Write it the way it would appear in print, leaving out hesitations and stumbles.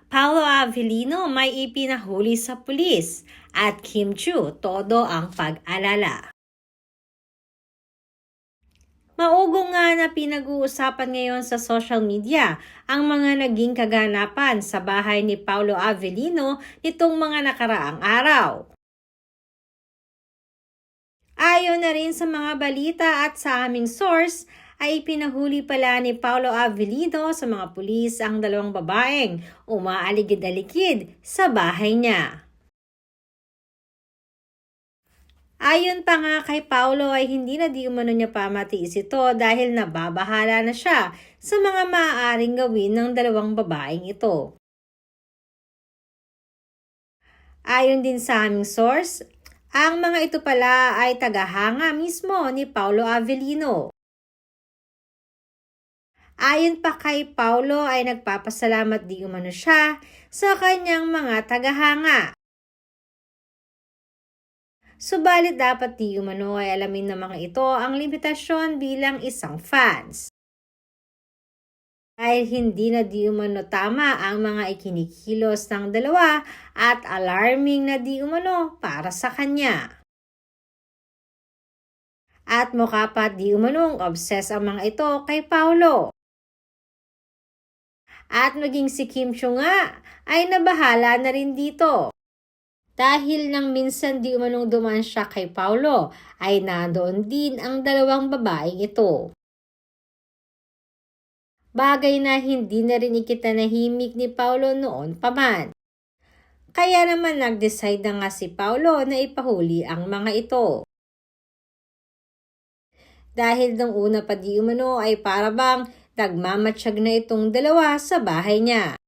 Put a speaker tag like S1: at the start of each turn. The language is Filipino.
S1: Paolo Avellino may ipinahuli sa pulis at Kim Chiu todo ang pag-alala. Maugong nga na pinag-uusapan ngayon sa social media ang mga naging kaganapan sa bahay ni Paolo Avellino nitong mga nakaraang araw. Ayon na rin sa mga balita at sa aming source, ay pinahuli pala ni Paolo Avellino sa mga pulis ang dalawang babaeng umaaligid-alikid sa bahay niya. Ayon pa nga kay Paolo ay hindi na di umano niya pa matiis ito dahil nababahala na siya sa mga maaaring gawin ng dalawang babaeng ito. Ayon din sa aming source, ang mga ito pala ay tagahanga mismo ni Paolo Avellino. Ayon pa kay Paolo ay nagpapasalamat di umano siya sa kanyang mga tagahanga. Subalit dapat di umano ay alamin ng mga ito ang limitasyon bilang isang fans. Dahil hindi na di umano tama ang mga ikinikilos ng dalawa at alarming na di umano para sa kanya. At mukha pa di umanong obsessed ang mga ito kay Paolo. At maging si Kim Chiu nga ay nabahala na rin dito. Dahil nang minsan di umanong duman siya kay Paolo, ay nandoon din ang dalawang babaeng ito. Bagay na hindi na rin ikitanahimik ni Paolo noon pa man. Kaya naman nag-decide na nga si Paolo na ipahuli ang mga ito. Dahil nung una pa di umano ay para bang nagmamatsyag na itong dalawa sa bahay niya.